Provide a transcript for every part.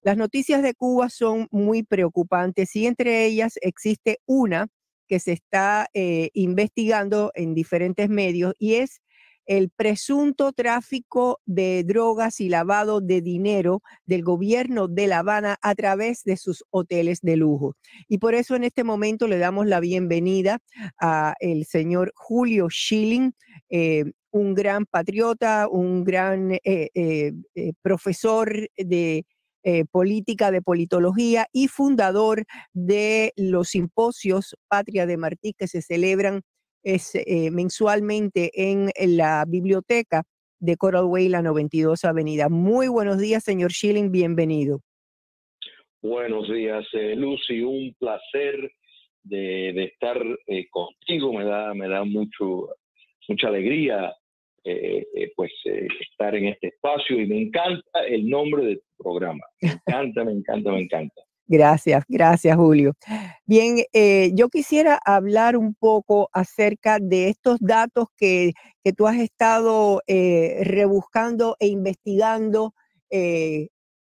Las noticias de Cuba son muy preocupantes y entre ellas existe una que se está investigando en diferentes medios y es el presunto tráfico de drogas y lavado de dinero del gobierno de La Habana a través de sus hoteles de lujo. Y por eso en este momento le damos la bienvenida a el señor Julio Schilling, un gran patriota, un gran profesor de política, de politología y fundador de los simposios Patria de Martí que se celebran mensualmente en la biblioteca de Coral Way, la 92 Avenida. Muy buenos días, señor Schilling, bienvenido. Buenos días, Lucy, un placer de estar contigo, me da mucha alegría estar en este espacio y me encanta el nombre de tu programa, me encanta. Gracias, Julio. Bien, yo quisiera hablar un poco acerca de estos datos que tú has estado rebuscando e investigando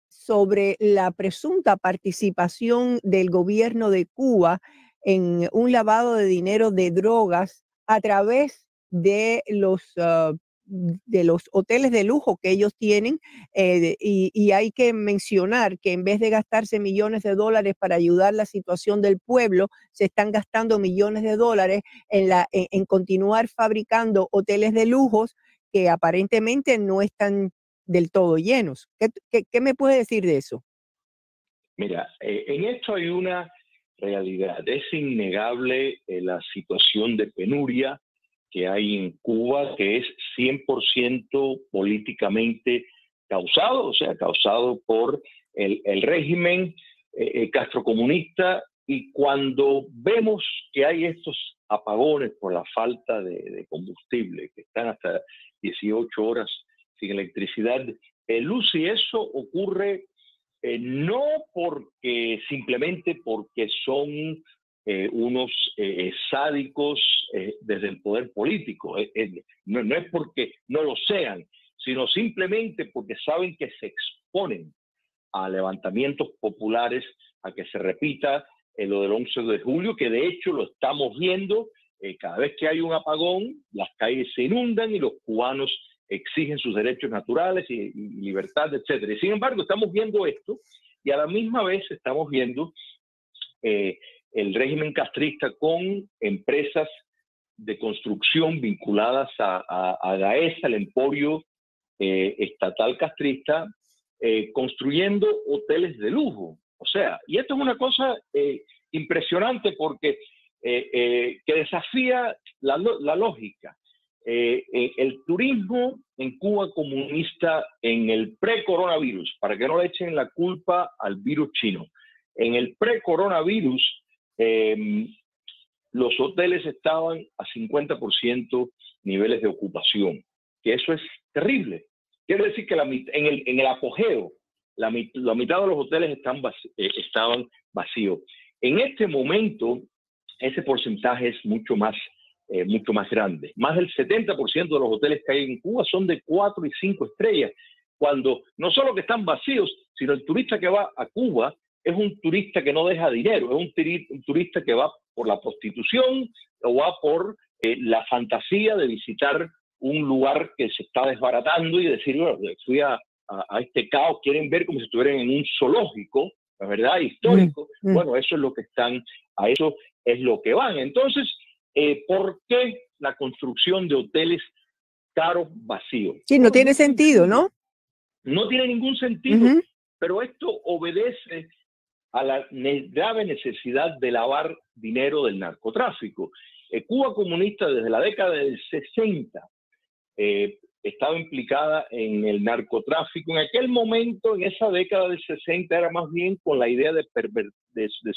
sobre la presunta participación del gobierno de Cuba en un lavado de dinero de drogas a través de los hoteles de lujo que ellos tienen, y hay que mencionar que en vez de gastarse millones de dólares para ayudar la situación del pueblo, se están gastando millones de dólares en continuar fabricando hoteles de lujos que aparentemente no están del todo llenos. ¿Qué me puede decir de eso? Mira, en esto hay una realidad. Es innegable la situación de penuria que hay en Cuba, que es 100% políticamente causado, o sea, causado por el régimen castrocomunista. Y cuando vemos que hay estos apagones por la falta de combustible, que están hasta 18 horas sin electricidad, Lucy, eso ocurre no simplemente porque son unos sádicos desde el poder político, no es porque no lo sean, sino simplemente porque saben que se exponen a levantamientos populares, a que se repita lo del 11 de julio, que de hecho lo estamos viendo. Cada vez que hay un apagón, las calles se inundan y los cubanos exigen sus derechos naturales y libertad, etc. Y sin embargo, estamos viendo esto y a la misma vez estamos viendo el régimen castrista con empresas de construcción vinculadas a Gaesa, el emporio estatal castrista, construyendo hoteles de lujo. O sea, y esto es una cosa impresionante porque que desafía la lógica. El turismo en Cuba comunista en el pre-coronavirus, para que no le echen la culpa al virus chino, en el pre-coronavirus los hoteles estaban a 50% niveles de ocupación, que eso es terrible. Quiere decir que en el apogeo, la mitad de los hoteles estaban vacíos. En este momento, ese porcentaje es mucho más grande. Más del 70% de los hoteles que hay en Cuba son de 4 y 5 estrellas, cuando no solo que están vacíos, sino el turista que va a Cuba es un turista que no deja dinero, es un turista que va por la prostitución o va por la fantasía de visitar un lugar que se está desbaratando y decir, bueno, fui a este caos, quieren ver como si estuvieran en un zoológico, la verdad, histórico. Bueno, eso es lo que a eso es lo que van. Entonces, ¿por qué la construcción de hoteles caros vacíos? Sí, no tiene sentido, ¿no? No tiene ningún sentido, pero esto obedece a la grave necesidad de lavar dinero del narcotráfico. Cuba comunista desde la década del 60 estaba implicada en el narcotráfico. En aquel momento, en esa década del 60, era más bien con la idea de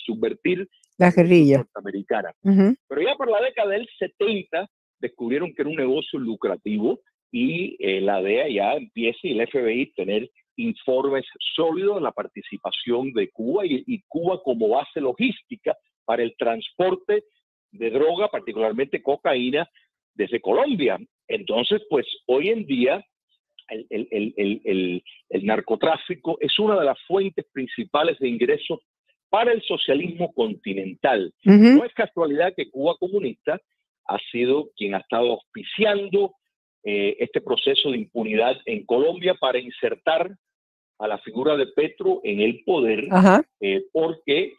subvertir la guerrilla norteamericana. Pero ya por la década del 70 descubrieron que era un negocio lucrativo y la DEA ya empieza y el FBI tener informes sólidos de la participación de Cuba y Cuba como base logística para el transporte de droga, particularmente cocaína, desde Colombia. Entonces, pues hoy en día el narcotráfico es una de las fuentes principales de ingresos para el socialismo continental. No es casualidad que Cuba comunista ha sido quien ha estado auspiciando este proceso de impunidad en Colombia para insertar a la figura de Petro en el poder, porque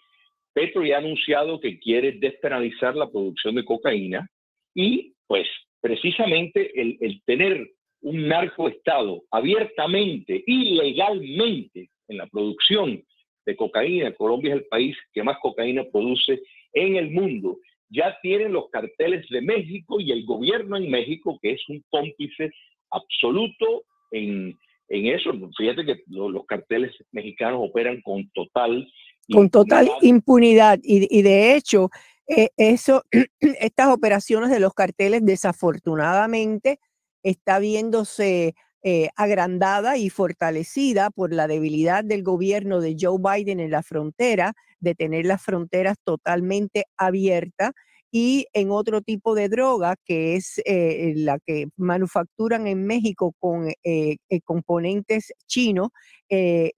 Petro ya ha anunciado que quiere despenalizar la producción de cocaína y pues precisamente el tener un narcoestado abiertamente y legalmente en la producción de cocaína. Colombia es el país que más cocaína produce en el mundo. Ya tienen los carteles de México y el gobierno en México, que es un cómplice absoluto en eso. Fíjate que los carteles mexicanos operan con total impunidad. Y de hecho, estas operaciones de los carteles desafortunadamente está viéndose agrandada y fortalecida por la debilidad del gobierno de Joe Biden en la frontera, de tener las fronteras totalmente abiertas, y en otro tipo de droga que es la que manufacturan en México con componentes chinos.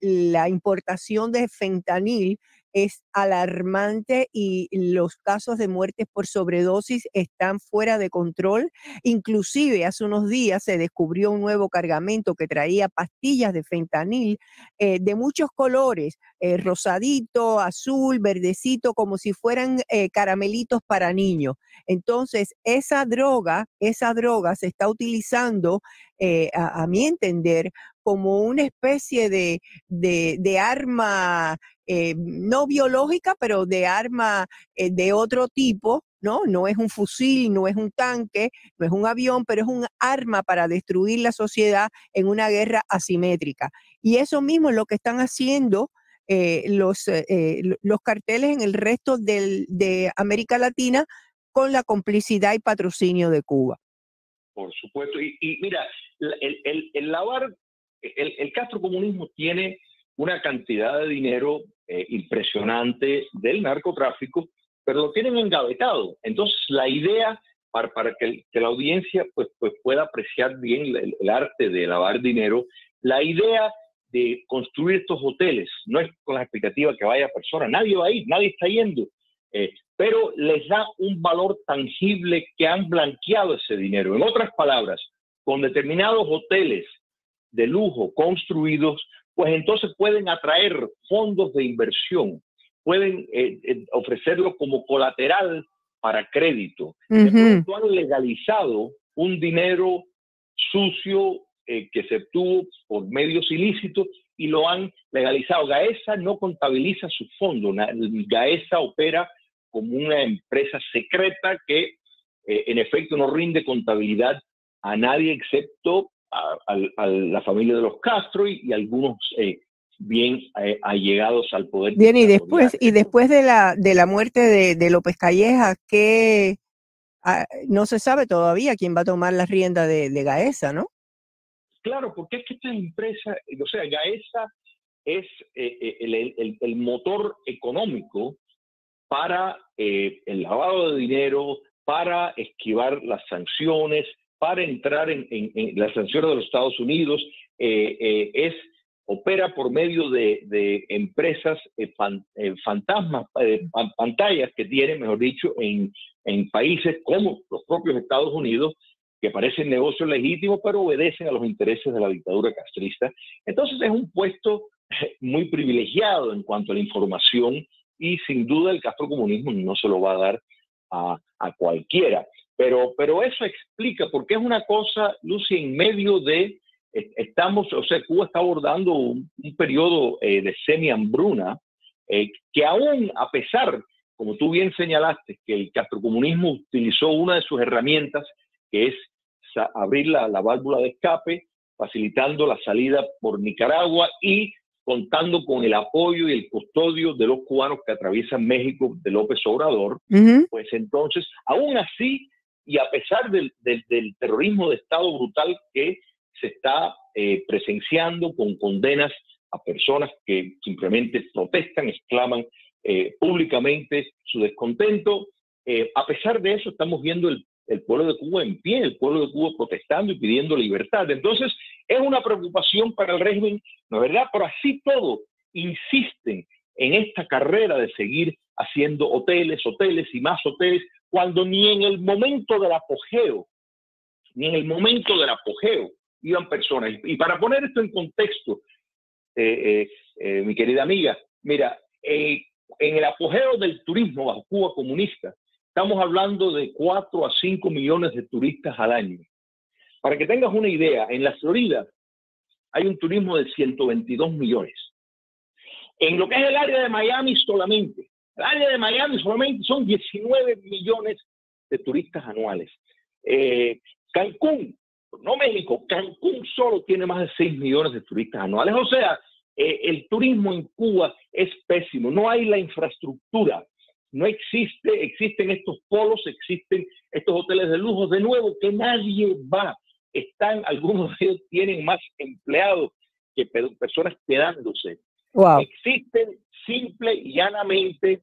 La importación de fentanil es alarmante y los casos de muertes por sobredosis están fuera de control. Inclusive hace unos días se descubrió un nuevo cargamento que traía pastillas de fentanil de muchos colores, rosadito, azul, verdecito, como si fueran caramelitos para niños. Entonces, esa droga se está utilizando, a mi entender, como una especie de arma no biológica, pero de arma de otro tipo, ¿no? No es un fusil, no es un tanque, no es un avión, pero es un arma para destruir la sociedad en una guerra asimétrica. Y eso mismo es lo que están haciendo los carteles en el resto de América Latina con la complicidad y patrocinio de Cuba. Por supuesto. Y mira, el castrocomunismo tiene una cantidad de dinero impresionante del narcotráfico, pero lo tienen engavetado. Entonces, la idea, para que la audiencia pues pueda apreciar bien el arte de lavar dinero, la idea de construir estos hoteles no es con la expectativa que vaya persona, nadie va a ir, nadie está yendo, pero les da un valor tangible que han blanqueado ese dinero. En otras palabras, con determinados hoteles de lujo construidos, pues entonces pueden atraer fondos de inversión, pueden ofrecerlo como colateral para crédito. De pronto han legalizado un dinero sucio que se obtuvo por medios ilícitos y lo han legalizado. Gaesa no contabiliza sus fondos. Gaesa opera como una empresa secreta que en efecto no rinde contabilidad a nadie excepto a la familia de los Castro y algunos bien allegados al poder. Bien, y después de la muerte de López Calleja, que no se sabe todavía quién va a tomar la rienda de Gaesa, ¿no? Claro, porque es que esta empresa, o sea, Gaesa es el motor económico para el lavado de dinero, para esquivar las sanciones, para entrar en las sanciones de los Estados Unidos, opera por medio de empresas fantasmas, pantallas que tiene, mejor dicho, en países como los propios Estados Unidos, que parecen negocios legítimos, pero obedecen a los intereses de la dictadura castrista. Entonces es un puesto muy privilegiado en cuanto a la información y sin duda el castrocomunismo no se lo va a dar a cualquiera. Pero eso explica, porque es una cosa, Lucy, en medio de, Cuba está abordando un periodo de semi-hambruna, que aún a pesar, como tú bien señalaste, que el castrocomunismo utilizó una de sus herramientas, que es abrir la válvula de escape, facilitando la salida por Nicaragua y contando con el apoyo y el custodio de los cubanos que atraviesan México de López Obrador, pues entonces, aún así, y a pesar del terrorismo de Estado brutal que se está presenciando con condenas a personas que simplemente protestan, exclaman públicamente su descontento, a pesar de eso estamos viendo el pueblo de Cuba en pie, el pueblo de Cuba protestando y pidiendo libertad. Entonces, es una preocupación para el régimen, ¿no es verdad? Pero así todo, insisten en esta carrera de seguir haciendo hoteles, hoteles y más hoteles, cuando ni en el momento del apogeo, iban personas. Y para poner esto en contexto, mi querida amiga, mira, en el apogeo del turismo bajo Cuba comunista, estamos hablando de 4 a 5 millones de turistas al año. Para que tengas una idea, en la Florida hay un turismo de 122 millones. En lo que es el área de Miami solamente, son 19 millones de turistas anuales. Cancún, no México, Cancún solo tiene más de 6 millones de turistas anuales. O sea, el turismo en Cuba es pésimo, no hay la infraestructura, no existen estos polos, existen estos hoteles de lujo, de nuevo, que nadie va. Algunos de ellos tienen más empleados que personas quedándose. Wow. Existen simple y llanamente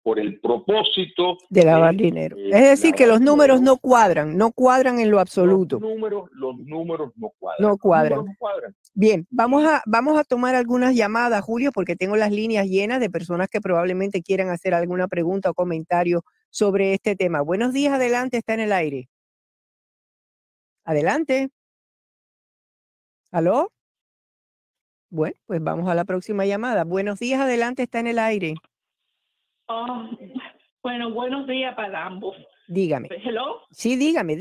por el propósito de lavar dinero. Es decir, que los números no cuadran en lo absoluto. Los números no cuadran. No cuadran. Bien, vamos a tomar algunas llamadas, Julio, porque tengo las líneas llenas de personas que probablemente quieran hacer alguna pregunta o comentario sobre este tema. Buenos días, adelante, está en el aire. Adelante. ¿Aló? Bueno, pues vamos a la próxima llamada. Buenos días, adelante, está en el aire. Bueno, buenos días para ambos. Dígame. ¿Hello? Sí, dígame.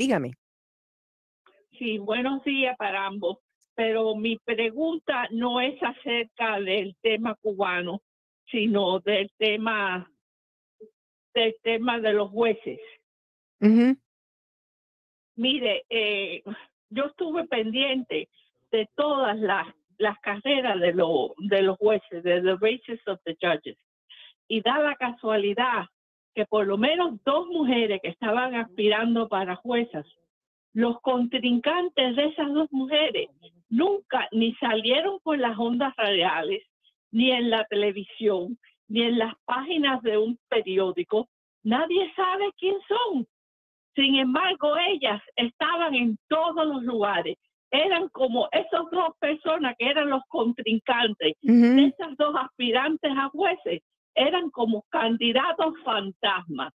Sí, buenos días para ambos. Pero mi pregunta no es acerca del tema cubano, sino del tema de los jueces. Uh-huh. Mire, yo estuve pendiente de todas las carreras de los jueces, de the races of the judges. Y da la casualidad que por lo menos 2 mujeres que estaban aspirando para juezas, los contrincantes de esas 2 mujeres nunca ni salieron por las ondas radiales, ni en la televisión, ni en las páginas de un periódico. Nadie sabe quién son. Sin embargo, ellas estaban en todos los lugares. Eran como esas 2 personas que eran los contrincantes de esas 2 aspirantes a jueces. Eran como candidatos fantasmas.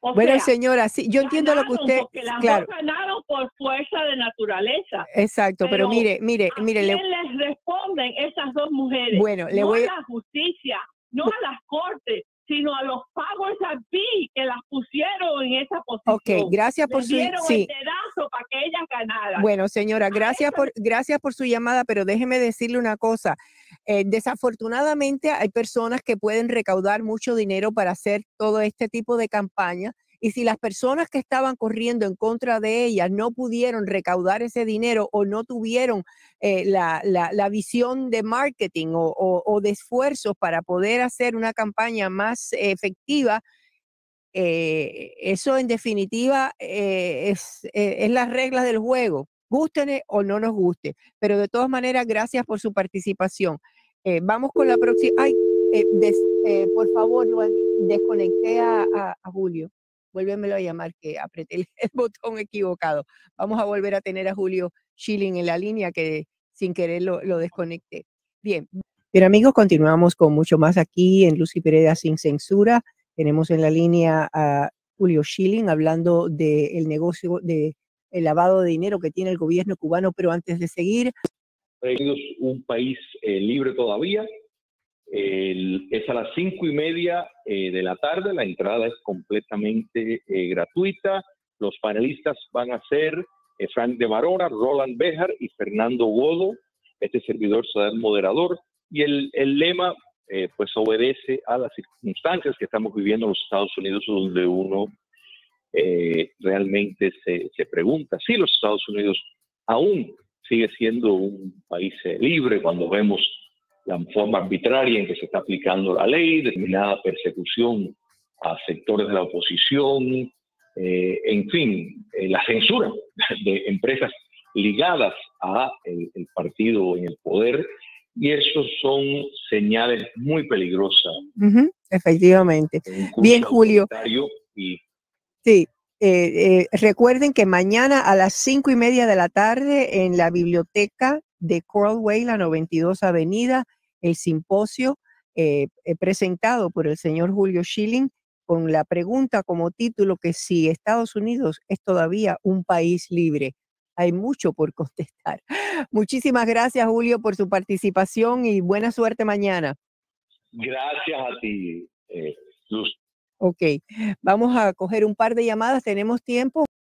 Bueno, señora, sí, yo entiendo lo que usted... Porque las claro. 2 ganaron por fuerza de naturaleza. Exacto, pero mire. ¿A quién les responden esas 2 mujeres? Bueno, no a la justicia, no a las cortes, sino a los powers that be que las pusieron en esa posición. Ok, gracias por su... Sí. Para que ellas ganaran. Bueno, señora, gracias por su llamada, pero déjeme decirle una cosa. Desafortunadamente hay personas que pueden recaudar mucho dinero para hacer todo este tipo de campaña, y si las personas que estaban corriendo en contra de ellas no pudieron recaudar ese dinero o no tuvieron la visión de marketing o de esfuerzos para poder hacer una campaña más efectiva, eso en definitiva es las reglas del juego, gusten o no nos guste, pero de todas maneras gracias por su participación. Vamos con la próxima. Ay, por favor, desconecté a Julio, vuélvemelo a llamar, que apreté el botón equivocado. Vamos a volver a tener a Julio Schilling en la línea, que sin querer lo desconecté. Bien, amigos, continuamos con mucho más aquí en Lucy Pereda Sin Censura. Tenemos en la línea a Julio Schilling hablando del negocio del lavado de dinero que tiene el gobierno cubano, pero antes de seguir... Es un país libre todavía. Es a las 5:30 de la tarde. La entrada es completamente gratuita. Los panelistas van a ser Frank de Varona, Roland Béjar y Fernando Godo. Este servidor será el moderador. Y el lema pues obedece a las circunstancias que estamos viviendo en los Estados Unidos, donde uno realmente se pregunta si los Estados Unidos aún sigue siendo un país libre, cuando vemos la forma arbitraria en que se está aplicando la ley, determinada persecución a sectores de la oposición, en fin, la censura de empresas ligadas a el partido en el poder. Y esos son señales muy peligrosas. Efectivamente. Bien, Julio. Sí. recuerden que mañana a las 5:30 de la tarde en la biblioteca de Coral Way, la 92 Avenida, el simposio presentado por el señor Julio Schilling con la pregunta como título que si Estados Unidos es todavía un país libre. Hay mucho por contestar. Muchísimas gracias, Julio, por su participación y buena suerte mañana. Gracias a ti, Luz. Ok, vamos a coger un par de llamadas. ¿Tenemos tiempo?